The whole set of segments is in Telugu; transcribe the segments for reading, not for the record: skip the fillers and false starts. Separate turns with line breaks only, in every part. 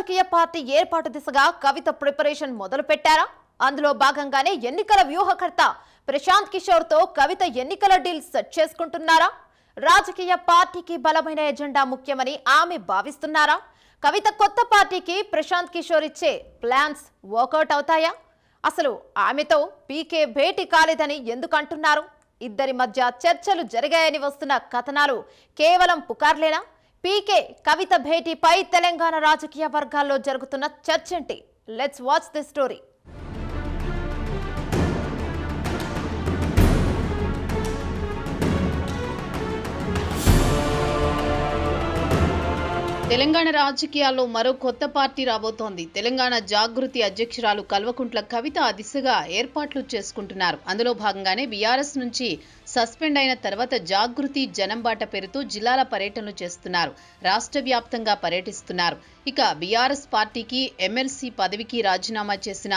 రాజకీయ పార్టీ ఏర్పాటు దిశగా కవిత ప్రిపరేషన్ మొదలు పెట్టారా? అందులో భాగంగానే ఎన్నికల వ్యూహకర్త ప్రశాంత్ కిషోర్ తో కవిత ఎన్నికల డీల్ సెట్ చేసుకుంటున్నారా? రాజకీయ పార్టీకి బలమైన ఎజెండా ముఖ్యమని ఆమె భావిస్తున్నారా? కవిత కొత్త పార్టీకి ప్రశాంత్ కిషోర్ ఇచ్చే ప్లాన్స్ వర్కౌట్ అవుతాయా? అసలు ఆమెతో పీకే భేటీ కాలేదని ఎందుకు అంటున్నారు? ఇద్దరి మధ్య చర్చలు జరిగాయని వస్తున్న కథనాలు కేవలం పుకార్లేనా? పీకే కవిత భేటీపై తెలంగాణ రాజకీయ వర్గాల్లో జరుగుతున్న చర్చేంటి? Let's watch the story.
తెలంగాణ రాజకీయాల్లో మరో కొత్త పార్టీ రాబోతోంది. తెలంగాణ జాగృతి అధ్యక్షురాలు కల్వకుంట్ల కవిత ఆ దిశగా ఏర్పాట్లు చేసుకుంటున్నారు. అందులో భాగంగానే బీఆర్ఎస్ నుంచి సస్పెండ్ అయిన తర్వాత జాగృతి జనంబాట పేరుతో జిల్లాల పర్యటనలు చేస్తున్నారు. రాష్ట్ర వ్యాప్తంగా పర్యటిస్తున్నారు. ఇక బీఆర్ఎస్ పార్టీకి ఎమ్మెల్సీ పదవికి రాజీనామా చేసిన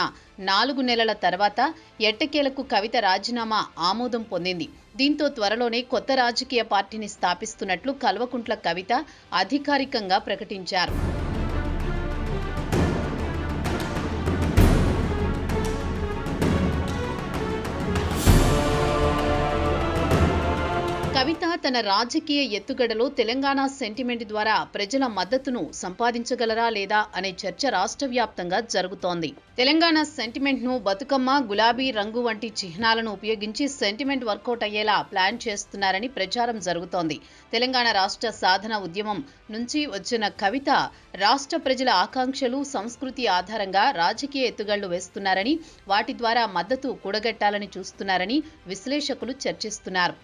4 నెలల తర్వాత ఎట్టకేలకు కవిత రాజీనామా ఆమోదం పొందింది. దీంతో త్వరలోనే కొత్త రాజకీయ పార్టీని స్థాపిస్తున్నట్లు కల్వకుంట్ల కవిత అధికారికంగా ప్రకటించారు. కవిత తన రాజకీయ ఎత్తుగడలో తెలంగాణ సెంటిమెంట్ ద్వారా ప్రజల మద్దతును సంపాదించగలరా లేదా అనే చర్చ రాష్ట్ర వ్యాప్తంగా జరుగుతోంది. తెలంగాణ సెంటిమెంట్ ను బతుకమ్మ, గులాబీ రంగు వంటి చిహ్నాలను ఉపయోగించి సెంటిమెంట్ వర్కౌట్ అయ్యేలా ప్లాన్ చేస్తున్నారని ప్రచారం జరుగుతోంది. తెలంగాణ రాష్ట్ర సాధన ఉద్యమం నుంచి వచ్చిన కవిత రాష్ట్ర ప్రజల ఆకాంక్షలు, సంస్కృతి ఆధారంగా రాజకీయ ఎత్తుగళ్లు వేస్తున్నారని, వాటి ద్వారా మద్దతు కూడగట్టాలని చూస్తున్నారని విశ్లేషకులు చర్చిస్తున్నారు.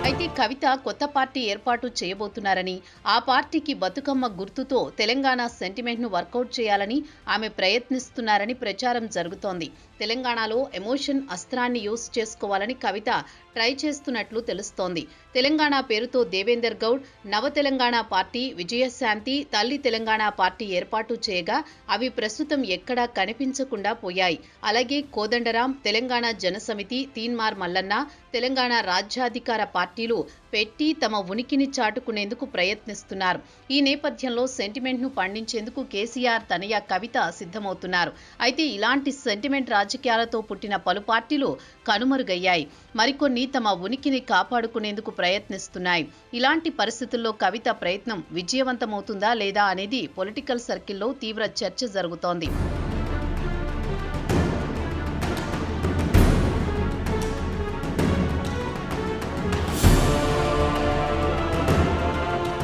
అయితే కవిత కొత్త పార్టీ ఏర్పాటు చేయబోతున్నారని, ఆ పార్టీకి బతుకమ్మ గుర్తుతో తెలంగాణ సెంటిమెంట్ ను వర్కౌట్ చేయాలని ఆమె ప్రయత్నిస్తున్నారని ప్రచారం జరుగుతోంది. తెలంగాణలో ఎమోషన్ అస్త్రాన్ని యూజ్ చేసుకోవాలని కవిత ట్రై చేస్తున్నట్లు తెలుస్తోంది. తెలంగాణ పేరుతో దేవేందర్ గౌడ్, నవ తెలంగాణ పార్టీ, విజయశాంతి, తల్లి తెలంగాణ పార్టీ ఏర్పాటు చేయగా అవి ప్రస్తుతం ఎక్కడా కనిపించకుండా పోయాయి. అలాగే కోదండరాం, తెలంగాణ జనసమితి, తీన్మార్ మల్లన్న, తెలంగాణ రాజ్యాధికార పార్టీలు పెట్టి తమ ఉనికిని చాటుకునేందుకు ప్రయత్నిస్తున్నారు. ఈ నేపథ్యంలో సెంటిమెంట్ ను పండించేందుకు కేసీఆర్ తనయ కవిత సిద్ధమవుతున్నారు. అయితే ఇలాంటి సెంటిమెంట్ రాజకీయాలతో పుట్టిన పలు పార్టీలు కనుమరుగయ్యాయి. మరికొన్ని తమ ఉనికిని కాపాడుకునేందుకు ప్రయత్నిస్తున్నాయి. ఇలాంటి పరిస్థితుల్లో కవిత ప్రయత్నం విజయవంతమవుతుందా లేదా అనేది పొలిటికల్ సర్కిల్లో తీవ్ర చర్చ జరుగుతోంది.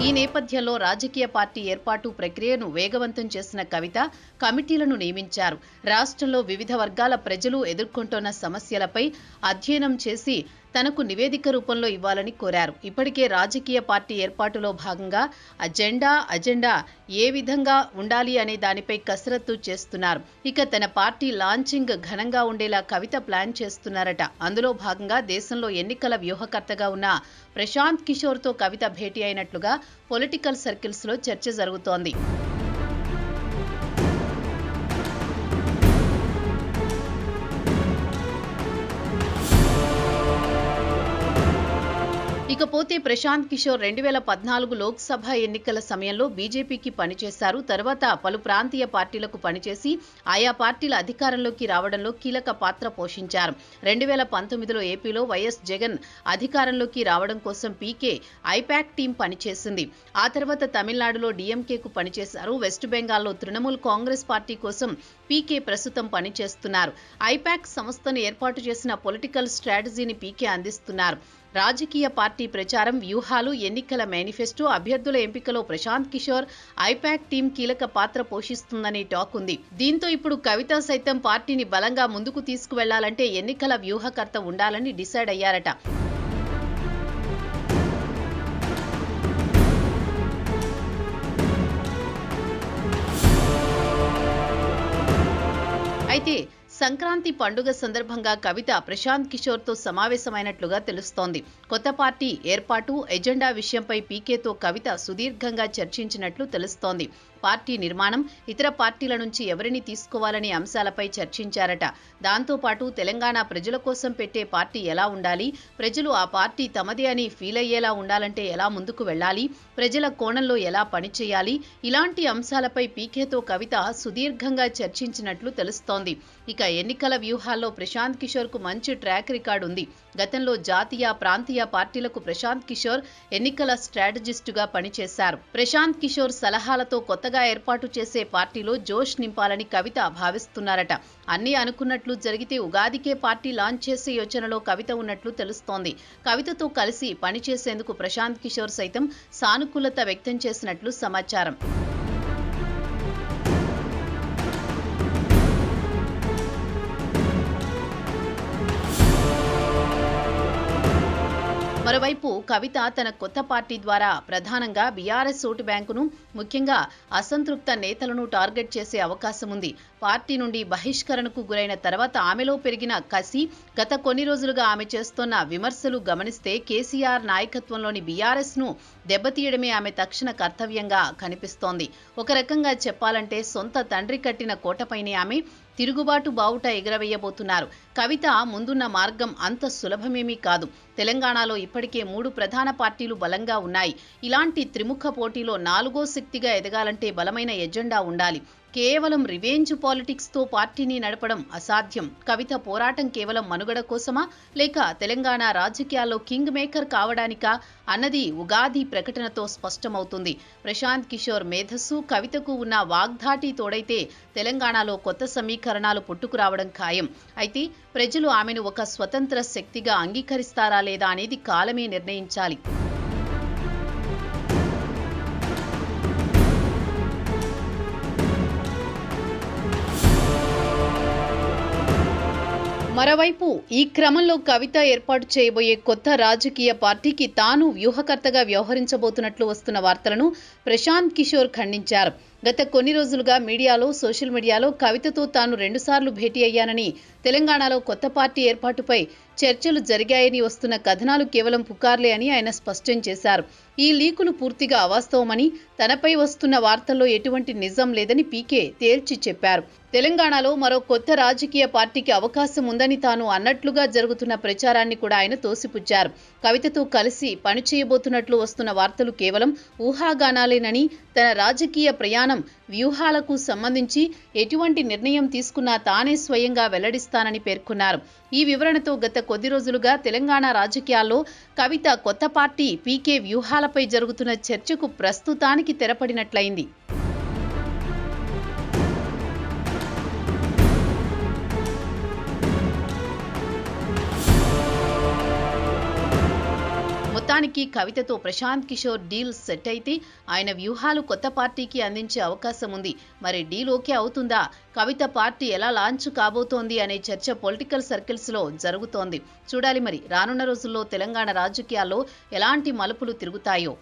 ఈ నేపథ్యంలో రాజకీయ పార్టీ ఏర్పాటు ప్రక్రియను వేగవంతం చేసిన కవిత కమిటీలను నియమించారు. రాష్ట్రంలో వివిధ వర్గాల ప్రజలు ఎదుర్కొంటున్న సమస్యలపై అధ్యయనం చేసి తనకు నివేదిక రూపంలో ఇవ్వాలని కోరారు. ఇప్పటికే రాజకీయ పార్టీ ఏర్పాటులో భాగంగా అజెండా ఏ విధంగా ఉండాలి అనే దానిపై కసరత్తు చేస్తున్నారు. ఇక తన పార్టీ లాంచింగ్ ఘనంగా ఉండేలా కవిత ప్లాన్ చేస్తున్నారట. అందులో భాగంగా దేశంలో ఎన్నికల వ్యూహకర్తగా ఉన్న ప్రశాంత్ కిషోర్ తో కవిత భేటీ అయినట్లుగా పొలిటికల్ సర్కిల్స్ లో చర్చ జరుగుతోంది. ఇకపోతే ప్రశాంత్ కిషోర్ 2014 లోక్సభ ఎన్నికల సమయంలో బీజేపీకి పనిచేశారు. తర్వాత పలు ప్రాంతీయ పార్టీలకు పనిచేసి ఆయా పార్టీల అధికారంలోకి రావడంలో కీలక పాత్ర పోషించారు. 2019లో ఏపీలో వైఎస్ జగన్ అధికారంలోకి రావడం కోసం పీకే ఐపాక్ టీం పనిచేసింది. ఆ తర్వాత తమిళనాడులో డీఎంకేకు పనిచేశారు. వెస్ట్ బెంగాల్లో తృణమూల్ కాంగ్రెస్ పార్టీ కోసం పీకే ప్రస్తుతం పనిచేస్తున్నారు. ఐపాక్ సంస్థను ఏర్పాటు చేసిన పొలిటికల్ స్ట్రాటజీని పీకే అందిస్తున్నారు. రాజకీయ పార్టీ ప్రచారం, వ్యూహాలు, ఎన్నికల మేనిఫెస్టో, అభ్యర్థుల ఎంపికలో ప్రశాంత్ కిషోర్ ఐపాక్ టీం కీలక పాత్ర పోషిస్తుందని టాక్ ఉంది. దీంతో ఇప్పుడు కవిత సైతం పార్టీని బలంగా ముందుకు తీసుకువెళ్లాలంటే ఎన్నికల వ్యూహకర్త ఉండాలని డిసైడ్ అయ్యారట. అయితే సంక్రాంతి పండుగ సందర్భంగా కవిత ప్రశాంత్ కిషోర్ తో సమావేశమైనట్లుగా తెలుస్తోంది. కొత్త పార్టీ ఏర్పాటు, ఎజెండా విషయంపై పీకేతో కవిత సుదీర్ఘంగా చర్చించినట్లు తెలుస్తోంది. పార్టీ నిర్మాణం, ఇతర పార్టీల నుంచి ఎవరిని తీసుకోవాలనే అంశాలపై చర్చించారట. దాంతోపాటు తెలంగాణ ప్రజల కోసం పెట్టే పార్టీ ఎలా ఉండాలి, ప్రజలు ఆ పార్టీ తమదే అని ఫీల్ అయ్యేలా ఉండాలంటే ఎలా ముందుకు వెళ్ళాలి, ప్రజల కోణంలో ఎలా పనిచేయాలి, ఇలాంటి అంశాలపై పీకేతో కవిత సుదీర్ఘంగా చర్చించినట్లు తెలుస్తోంది. ఇక ఎన్నికల వ్యూహాల్లో ప్రశాంత్ కిషోర్ కు మంచి ట్రాక్ రికార్డు ఉంది. గతంలో జాతీయ, ప్రాంతీయ పార్టీలకు ప్రశాంత్ కిషోర్ ఎన్నికల స్ట్రాటజిస్టుగా పనిచేశారు. ప్రశాంత్ కిషోర్ సలహాలతో కొత్తగా ఏర్పాటు చేసే పార్టీలో జోష్ నింపాలని కవిత భావిస్తున్నారట. అన్నీ అనుకున్నట్లు జరిగితే ఉగాదికే పార్టీ లాంచ్ చేసే యోచనలో కవిత ఉన్నట్లు తెలుస్తోంది. కవితతో కలిసి పనిచేసేందుకు ప్రశాంత్ కిషోర్ సైతం సానుకూలత వ్యక్తం చేసినట్లు సమాచారం. మరోవైపు కవిత తన కొత్త పార్టీ ద్వారా ప్రధానంగా బీఆర్ఎస్ ఓటు బ్యాంకును, ముఖ్యంగా అసంతృప్త నేతలను టార్గెట్ చేసే అవకాశం ఉంది. పార్టీ నుండి బహిష్కరణకు గురైన తర్వాత ఆమెలో పెరిగిన కసి, గత కొన్ని రోజులుగా ఆమె చేస్తున్న విమర్శలు గమనిస్తే కేసీఆర్ నాయకత్వంలోని బీఆర్ఎస్ ను దెబ్బతీయడమే ఆమె తక్షణ కర్తవ్యంగా కనిపిస్తోంది. ఒక రకంగా చెప్పాలంటే సొంత తండ్రి కట్టిన కోటపైనే ఆమె తిరుగుబాటు బావుట ఎగరవేయబోతున్నారు. కవిత ముందున్న మార్గం అంత సులభమేమీ కాదు. తెలంగాణలో ఇప్పటికే 3 ప్రధాన పార్టీలు బలంగా ఉన్నాయి. ఇలాంటి త్రిముఖ పోటీలో 4వ శక్తిగా ఎదగాలంటే బలమైన ఎజెండా ఉండాలి. కేవలం రివెంజ్ పాలిటిక్స్ తో పార్టీని నడపడం అసాధ్యం. కవిత పోరాటం కేవలం మనుగడ కోసమా, లేక తెలంగాణ రాజకీయాల్లో కింగ్ మేకర్ కావడానికా అన్నది ఉగాది ప్రకటనతో స్పష్టమవుతుంది. ప్రశాంత్ కిషోర్ మేధస్సు, కవితకు ఉన్న వాగ్ధాటి తోడైతే తెలంగాణలో కొత్త సమీకరణాలు పుట్టుకురావడం ఖాయం. అయితే ప్రజలు ఆమెను ఒక స్వతంత్ర శక్తిగా అంగీకరిస్తారా లేదా అనేది కాలమే నిర్ణయించాలి. మరోవైపు ఈ క్రమంలో కవిత ఏర్పాటు చేయబోయే కొత్త రాజకీయ పార్టీకి తాను వ్యూహకర్తగా వ్యవహరించబోతున్నట్లు వస్తున్న వార్తలను ప్రశాంత్ కిషోర్ ఖండించారు. గత కొన్ని రోజులుగా మీడియాలో, సోషల్ మీడియాలో కవితతో తాను 2 సార్లు భేటీ అయ్యానని, తెలంగాణలో కొత్త పార్టీ ఏర్పాటుపై చర్చలు జరిగాయని వస్తున్న కథనాలు కేవలం పుకార్లే అని ఆయన స్పష్టం చేశారు. ఈ లీకులు పూర్తిగా అవాస్తవమని, తనపై వస్తున్న వార్తల్లో ఎటువంటి నిజం లేదని పీకే తేల్చి చెప్పారు. తెలంగాణలో మరో కొత్త రాజకీయ పార్టీకి అవకాశం ఉందని తాను అన్నట్లుగా జరుగుతున్న ప్రచారాన్ని కూడా ఆయన తోసిపుచ్చారు. కవితతో కలిసి పనిచేయబోతున్నట్లు వస్తున్న వార్తలు కేవలం ఊహాగానాలేనని, తన రాజకీయ ప్రయాణం, వ్యూహాలకు సంబంధించి ఎటువంటి నిర్ణయం తీసుకున్నా తానే స్వయంగా వెల్లడిస్తానని పేర్కొన్నారు. ఈ వివరణతో గత కొద్ది రోజులుగా తెలంగాణ రాజకీయాల్లో కవిత కొత్త పార్టీ, పీకే వ్యూహాలపై జరుగుతున్న చర్చకు ప్రస్తుతానికి తెరపడినట్లయింది. మొత్తానికి కవితతో ప్రశాంత్ కిషోర్ డీల్ సెట్ అయితే ఆయన వ్యూహాలు కొత్త పార్టీకి అందించే అవకాశం ఉంది. మరి డీల్ ఓకే అవుతుందా? కవిత పార్టీ ఎలా లాంచ్ కాబోతోంది అనే చర్చ పొలిటికల్ సర్కిల్స్ లో జరుగుతోంది. చూడాలి మరి రానున్న రోజుల్లో తెలంగాణ రాజకీయాల్లో ఎలాంటి మలుపులు తిరుగుతాయో.